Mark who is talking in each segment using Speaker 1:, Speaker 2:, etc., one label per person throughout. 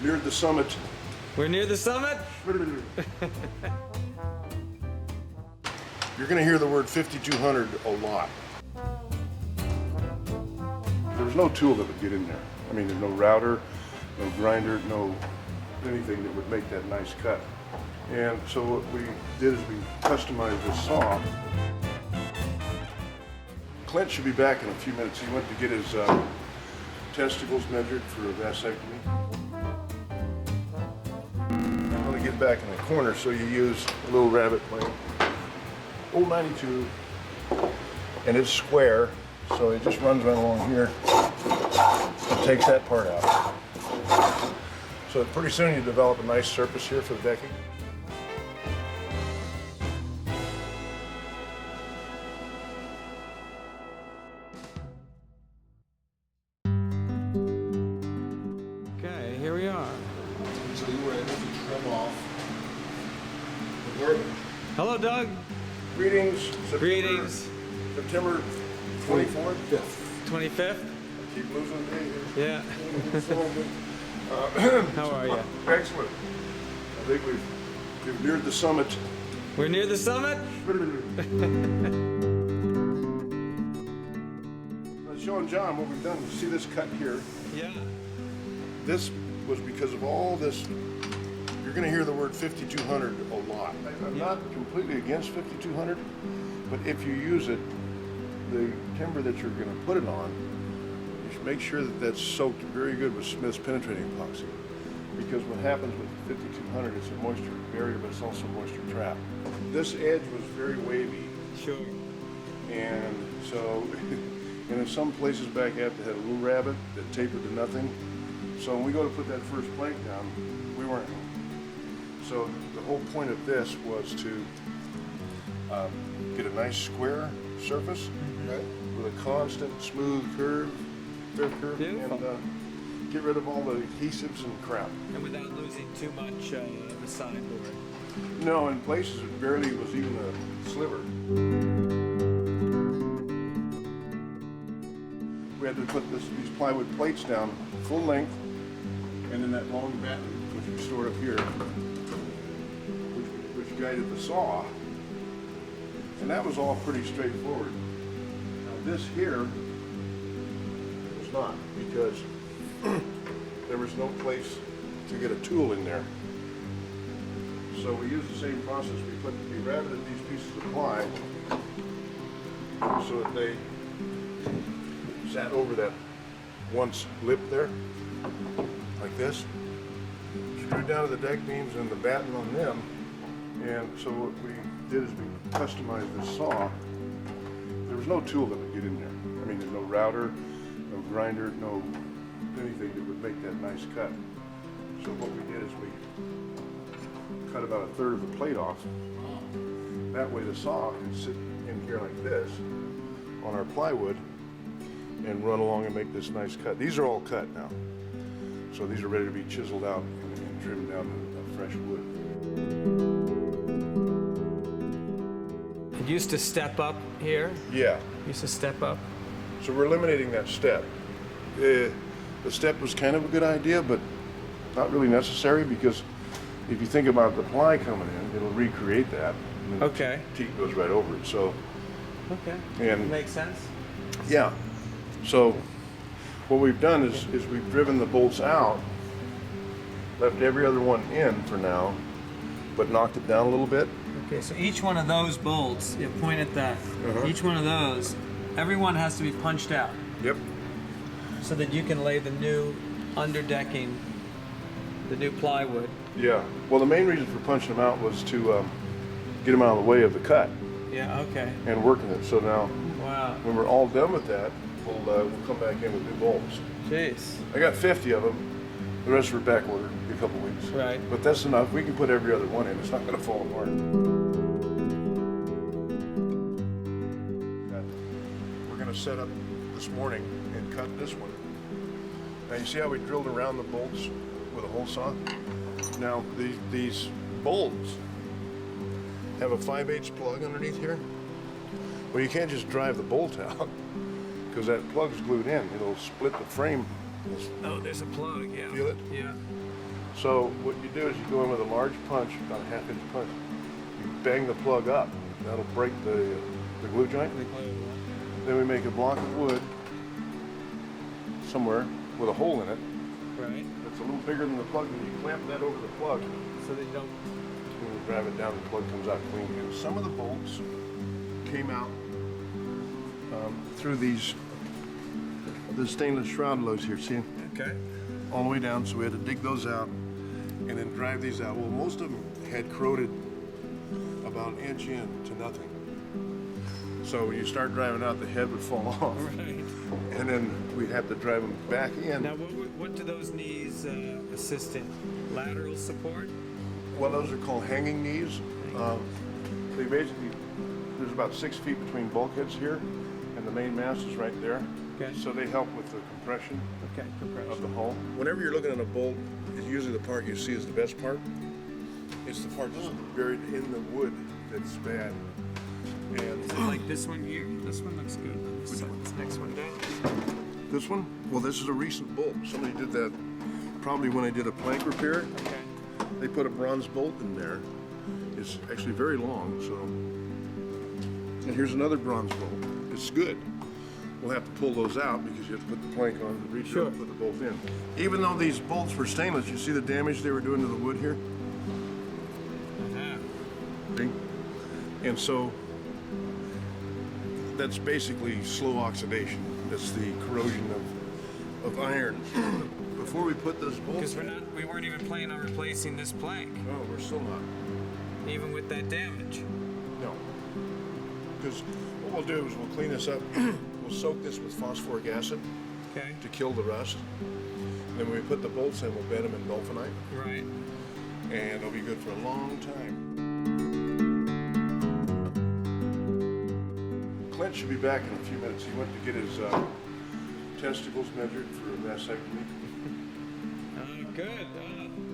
Speaker 1: neared the summit.
Speaker 2: We're near the summit?
Speaker 1: You're going to hear the word 5200 a lot. There was no tool that would get in there. I mean, there's no router, no grinder, no anything that would make that nice cut. And so what we did is we customized this saw. Clint should be back in a few minutes. He went to get his testicles measured for a vasectomy. I'm going to get back in the corner, so you use a little rabbet blade. Old 92, and it's square, so it just runs right along here and takes that part out. So pretty soon you develop a nice surface here for the decking.
Speaker 2: Okay, here we are.
Speaker 1: So you were able to trim off the work.
Speaker 2: Hello, Doug.
Speaker 1: Greetings.
Speaker 2: Greetings.
Speaker 1: September 24th?
Speaker 2: 25th?
Speaker 1: I keep losing the day
Speaker 2: Yeah.
Speaker 1: here.
Speaker 2: How are you?
Speaker 1: Excellent. I think we've neared the summit.
Speaker 2: We're near the summit?
Speaker 1: I was showing John what we've done. You see this cut here?
Speaker 2: Yeah.
Speaker 1: This was because of all this. You're going to hear the word 5200 a lot. I'm not completely against 5200, but if you use it, the timber that you're going to put it on, you should make sure that that's soaked very good with Smith's penetrating epoxy. Because what happens with the 5200, it's a moisture barrier, but it's also a moisture trap. This edge was very wavy.
Speaker 2: Sure.
Speaker 1: And so, and in some places back at had a little rabbet that tapered to nothing. So when we go to put that first plank down, we weren't. So the whole point of this was to get a nice square surface, right, with a constant smooth curve,
Speaker 2: Beautiful.
Speaker 1: and get rid of all the adhesives and crap.
Speaker 2: And without losing too much the sideboard.
Speaker 1: No, in places it barely was even a sliver. We had to put these plywood plates down full length, and then that long batten, which we stored up here, which guided the saw, and that was all pretty straightforward. Now this here was not, because there was no place to get a tool in there. So we used the same process. We rabbeted these pieces of ply so that they sat over that one lip there, like this. Screwed down to the deck beams and the batten on them. And so what we did is we customized this saw. There was no tool that would get in there. I mean, there's no router, no grinder, no anything that would make that nice cut. So what we did is we cut about a third of the plate off. That way the saw can sit in here like this on our plywood and run along and make this nice cut. These are all cut now. So these are ready to be chiseled out and trimmed down to fresh wood.
Speaker 2: It used to step up here.
Speaker 1: Yeah.
Speaker 2: Used to step up.
Speaker 1: So we're eliminating that step. The step was kind of a good idea, but not really necessary, because if you think about the ply coming in, it'll recreate that. And then
Speaker 2: Okay.
Speaker 1: the teak goes right over it. So,
Speaker 2: Okay.
Speaker 1: and
Speaker 2: Makes sense.
Speaker 1: yeah. So what we've done is we've driven the bolts out, left every other one in for now, but knocked it down a little bit.
Speaker 2: Okay, so each one of those bolts, you point at that. Each one of those, every one has to be punched out
Speaker 1: Yep.
Speaker 2: so that you can lay the new underdecking, the new plywood.
Speaker 1: Yeah. Well, the main reason for punching them out was to get them out of the way of the cut
Speaker 2: Yeah, okay.
Speaker 1: and working it. So now,
Speaker 2: Wow.
Speaker 1: when we're all done with that, we'll come back in with new bolts.
Speaker 2: Jeez.
Speaker 1: I got 50 of them. The rest were back ordered in a couple weeks.
Speaker 2: Right.
Speaker 1: But that's enough. We can put every other one in. It's not going to fall apart. We're going to set up this morning and cut this one. Now you see how we drilled around the bolts with a hole saw? Now these bolts have a 5/8 plug underneath here. Well, you can't just drive the bolt out because that plug's glued in. It'll split the frame.
Speaker 2: Oh, there's a plug, yeah.
Speaker 1: Feel it?
Speaker 2: Yeah.
Speaker 1: So what you do is you go in with a large punch, about a half-inch punch. You bang the plug up. That'll break the glue joint. Then we make a block of wood somewhere with a hole in it.
Speaker 2: Right.
Speaker 1: That's a little bigger than the plug, and you clamp that over the plug.
Speaker 2: So they don't.
Speaker 1: When you grab it down, the plug comes out clean. And some of the bolts came out through the stainless shroud loads here. See?
Speaker 2: Okay.
Speaker 1: All the way down, so we had to dig those out and then drive these out. Well, most of them had corroded about an inch in to nothing. So when you start driving out, the head would fall off.
Speaker 2: Right.
Speaker 1: And then we'd have to drive them back in.
Speaker 2: Now, what do those knees assist in? Lateral support?
Speaker 1: Well, those are called hanging knees. They basically, there's about 6 feet between bulkheads here, and the main mast is right there.
Speaker 2: Okay.
Speaker 1: So they help with the compression
Speaker 2: Okay, compression.
Speaker 1: of the hull. Whenever you're looking at a bolt, it's usually the part you see is the best part. It's the part that's buried in the wood that's bad. And
Speaker 2: Like this one here. This one looks good. Let's set this next one down.
Speaker 1: this one, well, this is a recent bolt. Somebody did that probably when they did a plank repair.
Speaker 2: Okay.
Speaker 1: They put a bronze bolt in there. It's actually very long, so. And here's another bronze bolt. It's good. We'll have to pull those out because you have to put the plank on the reach
Speaker 2: Sure.
Speaker 1: and put the bolt in. Even though these bolts were stainless, you see the damage they were doing to the wood here?
Speaker 2: Uh-huh.
Speaker 1: See? And so that's basically slow oxidation. That's the corrosion of iron. Before we put those bolts
Speaker 2: Because we weren't even planning on replacing this plank,
Speaker 1: no, we're still not.
Speaker 2: even with that damage.
Speaker 1: No. Because what we'll do is we'll clean this up. We'll soak this with phosphoric acid
Speaker 2: Okay.
Speaker 1: to kill the rust. Then when we put the bolts in, we'll bed them in dolphinite,
Speaker 2: Right.
Speaker 1: and they'll be good for a long time. Clint should be back in a few minutes. He went to get his testicles measured for a mastectomy.
Speaker 2: Good.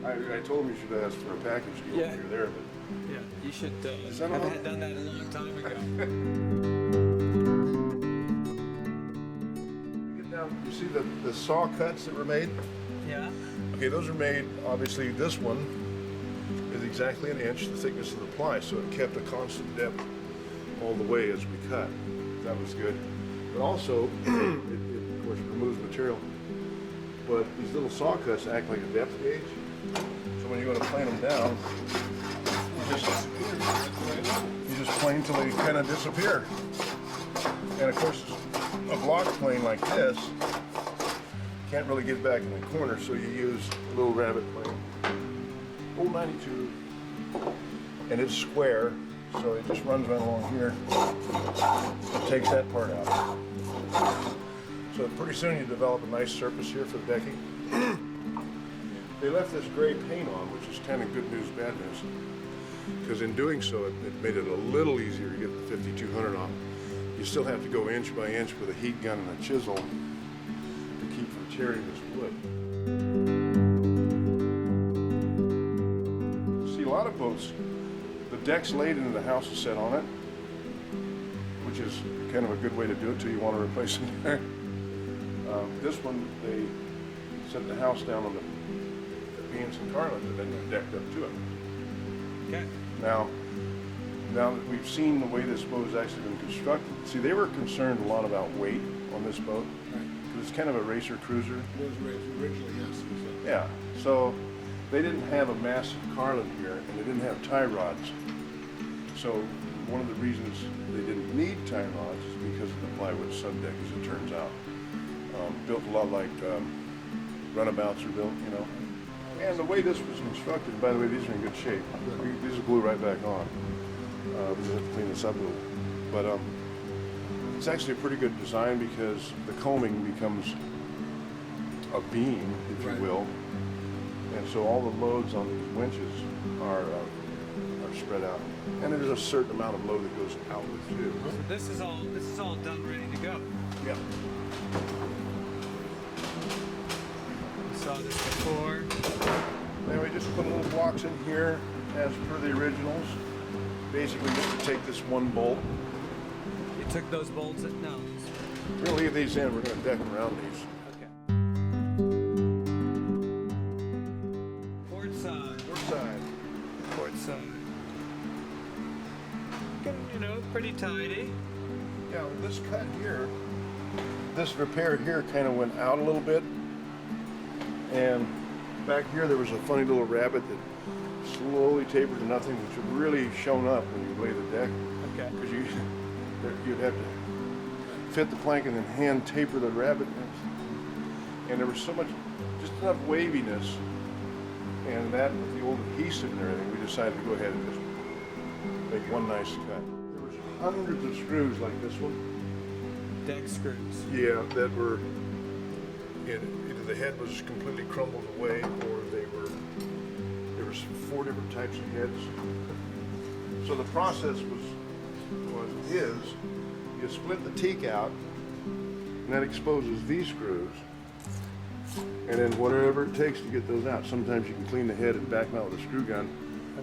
Speaker 1: I told him you should ask for a package deal
Speaker 2: Yeah.
Speaker 1: when you're there, but
Speaker 2: Yeah. You should
Speaker 1: that
Speaker 2: have
Speaker 1: all?
Speaker 2: had done that a long time ago.
Speaker 1: get down. You see the saw cuts that were made?
Speaker 2: Yeah.
Speaker 1: Okay, those are made, obviously this one is exactly an inch, the thickness of the ply, so it kept a constant depth all the way as we cut. That was good. But also, it of course removes material. But these little saw cuts act like a depth gauge. So when you go to plane them down, you just plane till they kind of disappear. And of course, a block plane like this can't really get back in the corner, so you use a little rabbet plane. Old 92. And it's square, so it just runs right along here. It takes that part out. So pretty soon you develop a nice surface here for the decking. They left this gray paint on, which is kind of good news, bad news. Because in doing so, it made it a little easier to get the 5200 off. You still have to go inch by inch with a heat gun and a chisel to keep from tearing this wood. See, a lot of boats, the deck's laid and the house is set on it, which is kind of a good way to do it till you want to replace it there. This one, they set the house down on the beams and carlins and then they decked up to it.
Speaker 2: Okay.
Speaker 1: Now that we've seen the way this boat has actually been constructed, see, they were concerned a lot about weight on this boat. Because it's kind of a racer cruiser.
Speaker 3: It was originally, yes.
Speaker 1: Yeah, so they didn't have a massive carlin here and they didn't have tie rods. So one of the reasons they didn't need tie rods is because of the plywood subdeck, as it turns out. Built a lot like runabouts are built, you know. And the way this was constructed, by the way, these are in good shape. These will glue right back on. We just have to clean this up a little. But it's actually a pretty good design because the combing becomes a beam, if you will. And so all the loads on these winches are spread out. And there's a certain amount of load that goes out too.
Speaker 2: So this is all done, ready to go.
Speaker 1: Yeah.
Speaker 2: We saw this before.
Speaker 1: Then we just put little blocks in here as per the originals. Basically just to take this one bolt.
Speaker 2: You took those bolts at no.
Speaker 1: We're gonna leave these in, we're gonna deck around these.
Speaker 2: Okay. looking, pretty tidy.
Speaker 1: Yeah, this cut here, this repair here kind of went out a little bit. And back here there was a funny little rabbet that slowly tapered to nothing, which would really shown up when you lay the deck.
Speaker 2: Okay.
Speaker 1: Because you'd have to fit the plank and then hand taper the rabbet. And there was so much, just enough waviness, and that with the old adhesive and everything, we decided to go ahead and just make one nice cut. There was hundreds of screws like this one.
Speaker 2: Deck screws.
Speaker 1: Yeah, that were, either the head was completely crumbled away, or there was 4 different types of heads. So the process was you split the teak out, and that exposes these screws, and then whatever it takes to get those out. Sometimes you can clean the head and back them out with a screw gun,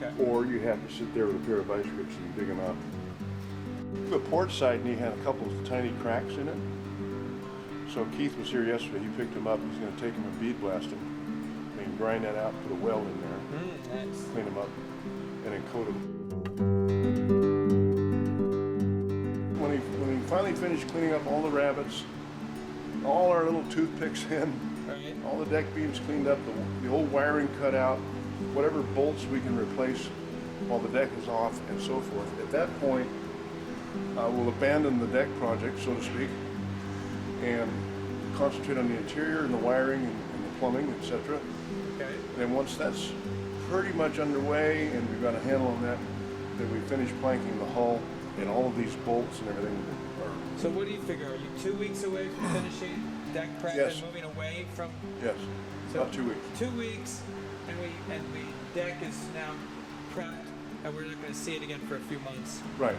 Speaker 2: Okay.
Speaker 1: or you have to sit there with a pair of vice grips and dig them out. The port side knee had a couple of tiny cracks in it. So Keith was here yesterday. He picked them up. He's going to take them and bead blast them, and grind that out, put a weld in there,
Speaker 2: Nice.
Speaker 1: clean them up, and then coat them. When he finally finished cleaning up all the rabbets, all our little toothpicks in,
Speaker 2: Right.
Speaker 1: all the deck beams cleaned up, the old wiring cut out, whatever bolts we can replace while the deck is off, and so forth. At that point, we'll abandon the deck project, so to speak, and concentrate on the interior and the wiring and the plumbing, etc.
Speaker 2: Okay.
Speaker 1: And then once that's pretty much underway and we've got a handle on that, then we finish planking the hull, and all of these bolts and everything are,
Speaker 2: So what do you figure? Are you 2 weeks away from finishing deck prep
Speaker 1: Yes.
Speaker 2: and moving away from?
Speaker 1: yes,
Speaker 2: So
Speaker 1: about 2 weeks.
Speaker 2: 2 weeks, and we deck is now prepped, and we're not going to see it again for a few months.
Speaker 1: Right.